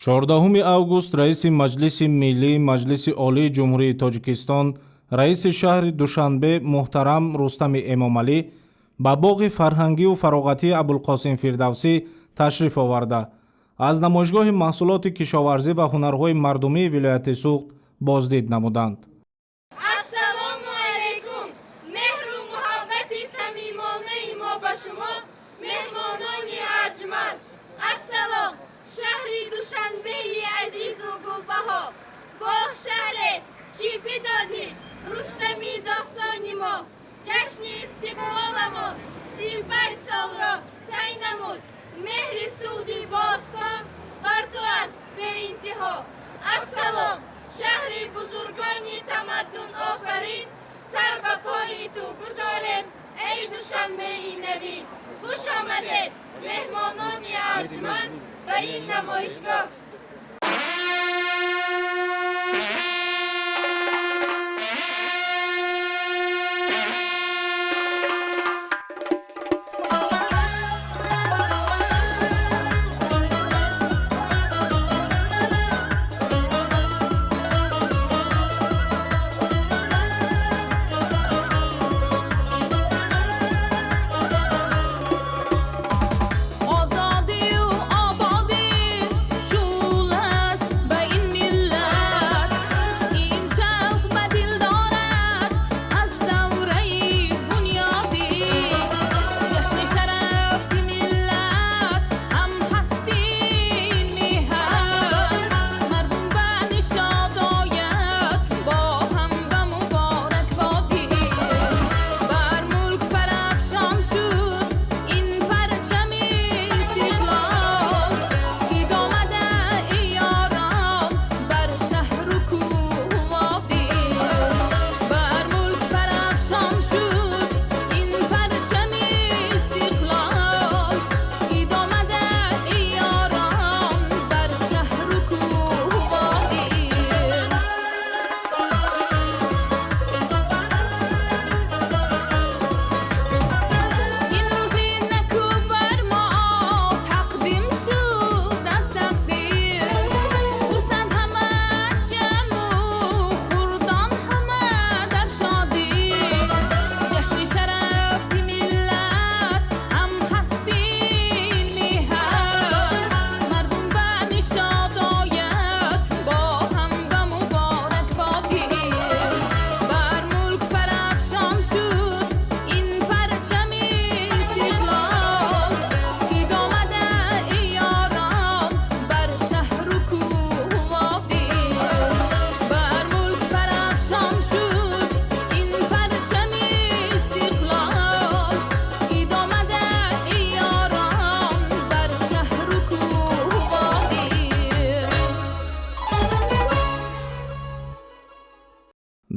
14 август раиси Маҷлиси Миллии Маҷлиси Олии Ҷумҳурии Тоҷикистон, раиси шаҳри Душанбе муҳтарам Рустами Эмомалӣ ба боғи фарҳангию фароғатии Абулқосим Фирдавсӣ ташриф оварда аз намоишгоҳи маҳсулоти кишоварзӣ ва ҳунарҳои мардумии вилояти Суғд боздид намуданд. Ассалому алайкум. Меҳру муҳаббати самимонаи мо ба шумо, меҳмонони арҷманд. Ассалом. Шаҳри Душанбеи азизу гулбаҳо, боғ шаҳре ки бидони Рустами достони мо, ҷашни истиқлоламон сипай солро тай намуд. Меҳри суди бостон бар ту аст беинтиҳо. Ассалом. Шаҳри бузургони тамаддун офарин, сар ба пои ту гузорем, эй Душанбеи навин. Хуш омадед меҳмонони арҷманд ба ин намоишгоҳ.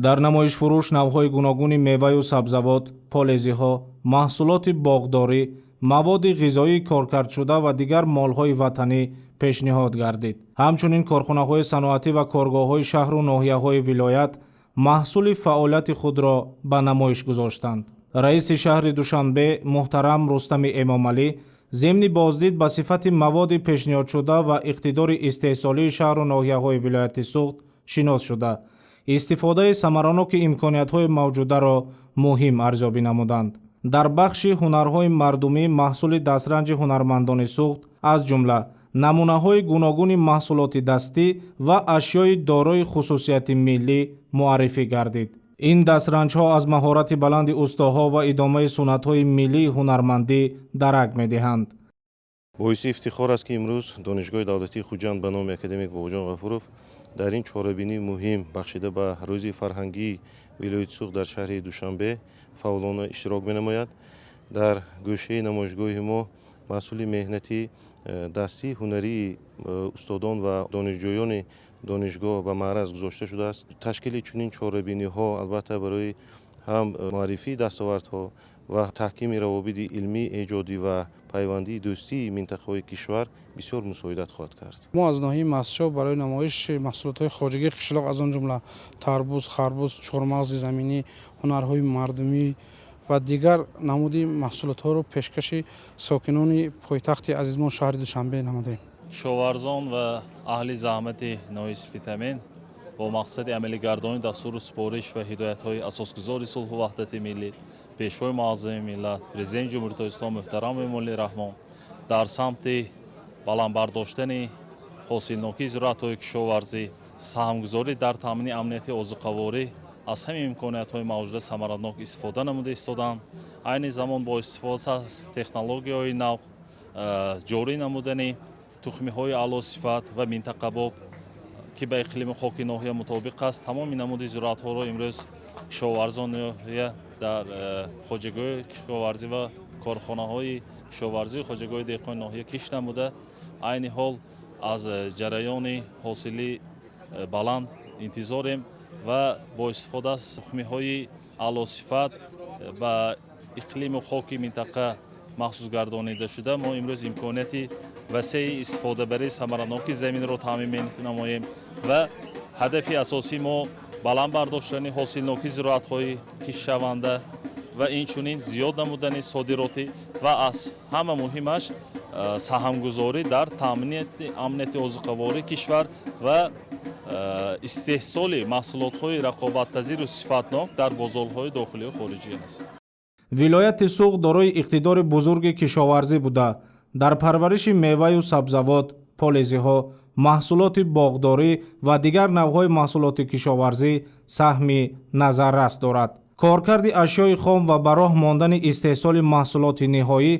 дар намоишфурӯш навъҳои гуногуни меваю сабзавот, полезиҳо, маҳсулоти боғдорӣ, маводи ғизоии коркардшуда ва дигар молҳои ватанӣ пешниҳод гардид. ҳамчунин корхонаҳои саноатӣ ва коргоҳҳои шаҳру ноҳияҳои вилоят маҳсули фаъолияти худро ба намоиш гузоштанд. раиси шаҳри Душанбе муҳтарам Рустами Эмомалӣ зимни боздид ба сифати маводи пешниҳодшуда ва иқтидори истеҳсолии шаҳру ноҳияҳои вилояти Суғд шинос шуда, истифодаи самараноки имкониятҳои мавҷударо муҳим арзёбӣ намуданд. дар бахши ҳунарҳои мардумӣ маҳсули дастранҷи ҳунармандони Суғд аз ҷумла намунаҳои гуногуни маҳсулоти дастӣ ва ашёи дорои хусусияти миллӣ муаррифӣ гардид. ин дастранҷҳо аз маҳорати баланди устоҳо ва идомаи суннатҳои миллии ҳунармандӣ дарак медиҳанд. боиси ифтихор аст ки имрӯз донишгоҳи давлатии Хуҷанд ба номи академик Бобоҷон Ғафуров дар ин чорабинии муҳим бахшида ба рӯзи фарҳангии вилояти Суғд дар шаҳри Душанбе фаъолона иштирок менамояд. дар гӯшаи намоишгоҳи мо масъули меҳнати дастӣ ҳунарии устодон ва донишҷӯёни донишгоҳ ба маъраз гузошта шудааст. ташкили чунин чорабиниҳо албатта барои ҳам муаррифии дастовардҳо ва таҳкими равобиди илмӣ, эҷодӣ ва пайвандии дӯстии минтақаҳои кишвар бисёр мусоидат хоҳад кард. мо аз ноҳияи Мастшо барои намоиш маҳсулотҳои хоҷагии қишлоқ аз он ҷумла тарбуз, харбуз, чормағзи заминӣ, ҳунарҳои мардумӣ ва дигар намуди маҳсулотҳоро пешкаши сокинони пойтахти азизмон шаҳри Душанбе намудем. кишоварзон ва аҳли заҳмати ноҳияи Спитамин бо мақсади амалигардонии дастури супориш ва ҳидоятҳои асосгузори сулҳу ваҳдати миллӣ пешвои муаззами миллат Президенти Ҷумҳурияти Тоҷикистон муҳтарам Эмомалӣ Раҳмон дар самти баландбардоштани ҳосилнокии зироатҳои кишоварзӣ, саҳмгузорӣ дар таъмини амнияти озиқаворӣ аз ҳамин имкониятҳои мавҷуда самаранок истифода намуда истоданд. Айни замон бо истифода аз технологияҳои нав ҷорӣ намудани тухмиҳои аълосифат ва минтақабоб ки ба иқлими хоки ноҳия мутобиқ аст, тамоми намуди зироатҳоро имрӯз кишоварзон ноҳия дар хоҷагоҳи кишоварзӣ ва корхонаҳои кишоварзии хоҷагоҳи деҳқони ноҳия киш намуда, айни ҳол аз ҷараёни ҳосилии баланд интизорем ва бо истифода аз тухмиҳои аълосифат ба иқлиму хоки минтақа махсус гардонида шуда мо имрӯз имконияти васеи истифодабарии самараноки заминро таъмин менамоем ва ҳадафи асосии мо баланд бардоштани ҳосилнокии зироатҳои кишшаванда ва инчунин зиёд намудани содиротӣ ва аз ҳама муҳимаш саҳмгузорӣ дар таъминияти амнияти озиқавории кишвар ва истеҳсоли маҳсулотҳои рақобатпазиру сифатнок дар бозорҳои дохилию хориҷӣ аст. вилояти Суғд дорои иқтидори бузурги кишоварзӣ буда дар парвариши меваю сабзавот, полезиҳо, маҳсулоти боғдорӣ ва дигар навъҳои маҳсулоти кишоварзӣ саҳми назаррас дорад. коркарди ашёи хом ва ба роҳ мондани истеҳсоли маҳсулоти ниҳоӣ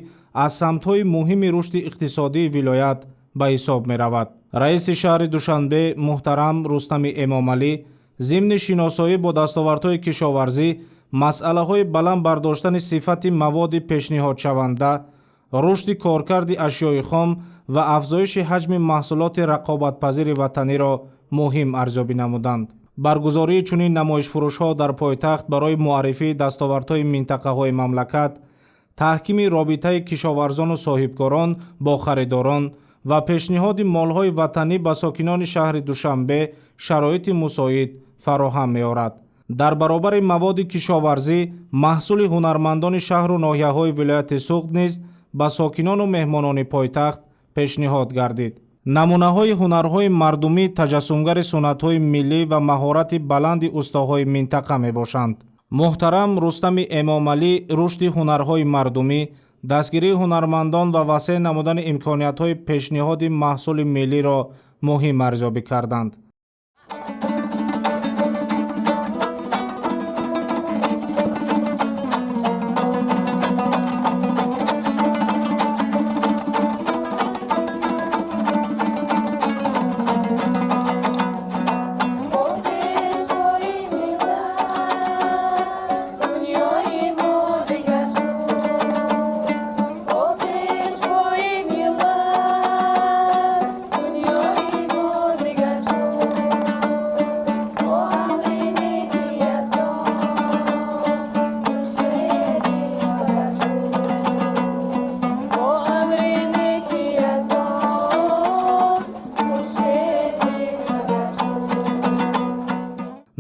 аз самтҳои муҳими рушди иқтисодии вилоят ба ҳисоб меравад. раиси шаҳри Душанбе муҳтарам Рустами Эмомалӣ зимни шиносоӣ бо дастовардҳои кишоварзӣ, масъалаҳои баланд бардоштани сифати маводи пешниҳодшаванда, рушди коркарди ашёи хом ва афзоиши ҳаҷми маҳсулоти рақобатпазири ватаниро муҳим арзёбӣ намуданд. баргузории чунин намоишфурӯшҳо дар пойтахт барои муаррифии дастовардҳои минтақаҳои мамлакат, таҳкими робитаи кишоварзону соҳибкорон бо харидорон ва пешниҳоди молҳои ватанӣ ба сокинони шаҳри Душанбе шароити мусоид фароҳам меорад. дар баробари маводи кишоварзӣ маҳсули ҳунармандони шаҳру ноҳияҳои вилояти Суғд низ ба сокинону меҳмонони пойтахт пешниҳод гардид. намунаҳои ҳунарҳои мардумӣ таҷассумгари сунъатҳои миллӣ ва маҳорати баланди устоҳои минтақа мебошанд. муҳтарам Рустами Эмомалӣ рушди ҳунарҳои мардумӣ, дастгирии ҳунармандон ва васеъ намудани имкониятҳои пешниҳоди маҳсули миллиро муҳим арзёбӣ карданд.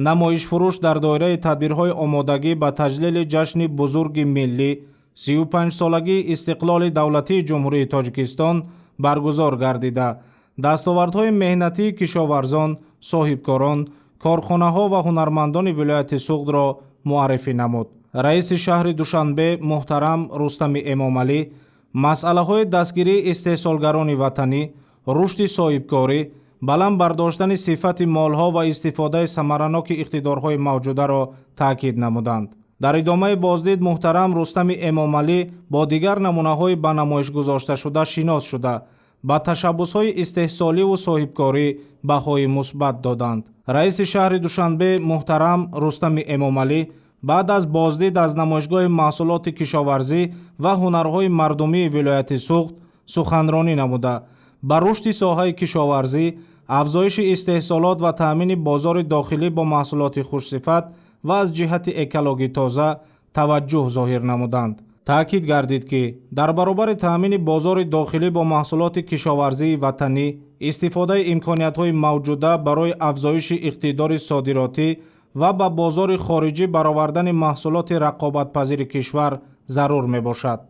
намоишфурӯш дар доираи тадбирҳои омодагӣ ба таҷлили ҷашни бузурги миллӣ 35-солагии истиқлоли давлатии Ҷумҳурии Тоҷикистон баргузор гардида, дастовардҳои меҳнатии кишоварзон, соҳибкорон, корхонаҳо ва ҳунармандони вилояти Суғдро муаррифӣ намуд. раиси шаҳри Душанбе муҳтарам Рустами Эмомалӣ масъалаҳои дастгирии истеҳсолгарони ватанӣ, рушди соҳибкорӣ, баланд бардоштани сифати молҳо ва истифодаи самараноки иқтидорҳои мавҷударо таъкид намуданд. дар идомаи боздид муҳтарам Рустами Эмомалӣ бо дигар намунаҳои ба намоиш гузошташуда шинос шуда, ба ташаббусҳои истеҳсоливу соҳибкорӣ баҳои мусбат доданд. раиси шаҳри Душанбе муҳтарам Рустами Эмомалӣ баъд аз боздид аз намоишгоҳи маҳсулоти кишоварзӣ ва ҳунарҳои мардумии вилояти Суғд суханронӣ намуда, ба рушди соҳаи кишоварзӣ, афзоиши истеҳсолот ва таъмини бозори дохилӣ бо маҳсулоти хушсифат ва аз ҷиҳати экологӣ тоза таваҷҷӯҳ зоҳир намуданд. таъкид гардид ки дар баробари таъмини бозори дохилӣ бо маҳсулоти кишоварзии ватанӣ, истифодаи имкониятҳои мавҷуда барои афзоиши иқтидори содиротӣ ва ба бозори хориҷӣ баровардани маҳсулоти рақобатпазири кишвар зарур мебошад.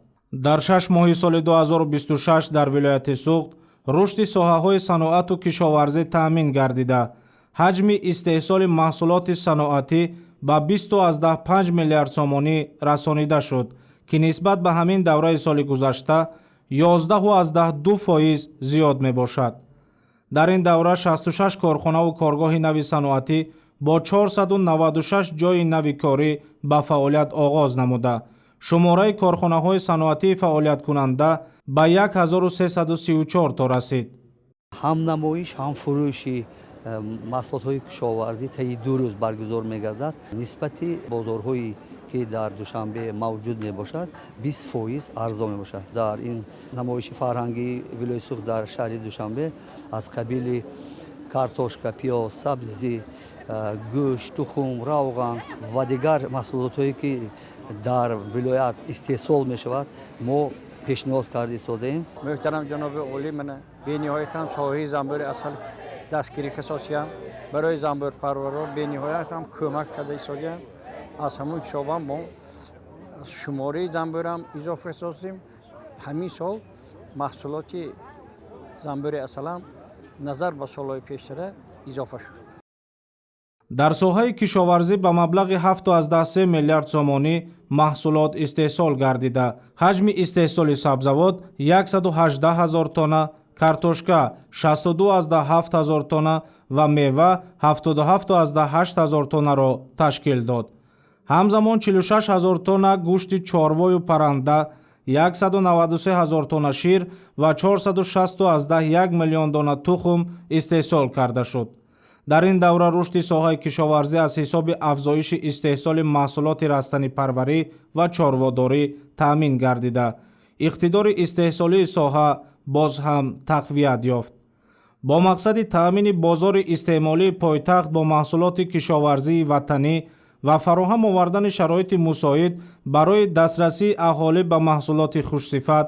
дар 6 моҳи соли 2026 дар вилояти Суғд рушди соҳаҳои саноату кишоварзӣ таъмин гардида, ҳаҷми истеҳсоли маҳсулоти саноатӣ ба 20.5 миллиард сомонӣ расонида шуд, ки нисбат ба ҳамин давраи соли гузашта 11.2% зиёд мебошад. дар ин давра 66 корхонаву коргоҳи нави саноатӣ бо 496 ҷойи нави корӣ ба фаъолият оғоз намуда, шумораи корхонаҳои саноатии фаъолияткунанда ба 1334 то расид. ҳам намоиш, ҳам фурӯши маҳсулотҳои кишоварзӣ таи 2 рӯз баргузор мегардад. нисбати бозорҳои ки дар Душанбе мавҷуд мебошад 20% арзон мебошад. дар ин намоиши фарҳангии вилояти Суғд дар шаҳри Душанбе аз қабили картошка, пиёз, сабзӣ, гӯшт, тухм, равған ва дигар маҳсулотҳое ки дар вилоят истеҳсол мешавад мо пешниҳод карда истодаем. محترم جناب عالی من بینی‌هایت هم ساحه زنبور اصل دستگیری خصوصیان برای زنبور پروران بینی‌هایت هم کمک کرده ایستادیم. از همون شعبه ما شماره زنبور هم اضافه سازیم. همین سال محصولات زنبور اصل هم نظر به سالهای پیشتر اضافه شد. дар соҳаи кишоварзӣ ба маблағи 7.3 миллиард сомонӣ маҳсулот истеҳсол гардида, ҳаҷми истеҳсоли сабзавот 118 000 тонна, картошка 62.7 000 тонна ва мева 77.8 000 тоннаро ташкил дод. ҳамзамон 46 000 тонна гӯшти чорвою парранда, 193 000 тонна шир ва 461 миллион дона тухм истеҳсол карда шуд. дар ин давра рушди соҳаи кишоварзӣ аз ҳисоби афзоиши истеҳсоли маҳсулоти растанипарварӣ ва чорводорӣ таъмин гардида, иқтидори истеҳсолии соҳа боз ҳам тақвият ёфт. бо мақсади таъмини бозори истеъмолии пойтахт бо маҳсулоти кишоварзии ватанӣ ва фароҳам овардани шароити мусоид барои дастрасии аҳолӣ ба маҳсулоти хушсифат,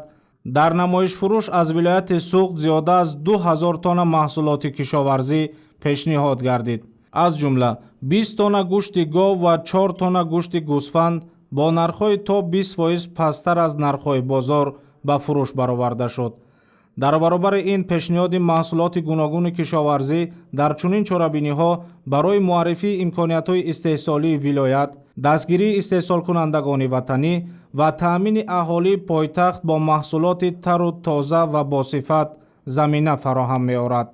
дар намоишфурӯш аз вилояти Суғд зиёда аз 2000 тонна маҳсулоти кишоварзӣ пешниҳод гардид. аз ҷумла 20 тонна гӯшти гов ва 4 тонна гӯшти гӯсфанд бо нархҳои то 20% пасттар аз нархҳои бозор ба фурӯш бароварда шуд. дар баробари ин пешниҳоди маҳсулоти гуногуни кишоварзӣ дар чунин чорабиниҳо барои муаррифии имкониятҳои истеҳсолии вилоят, дастгирии истеҳсолкунандагони ватанӣ ва таъмини аҳолии пойтахт бо маҳсулоти тару тоза ва босифат замина фароҳам меорад.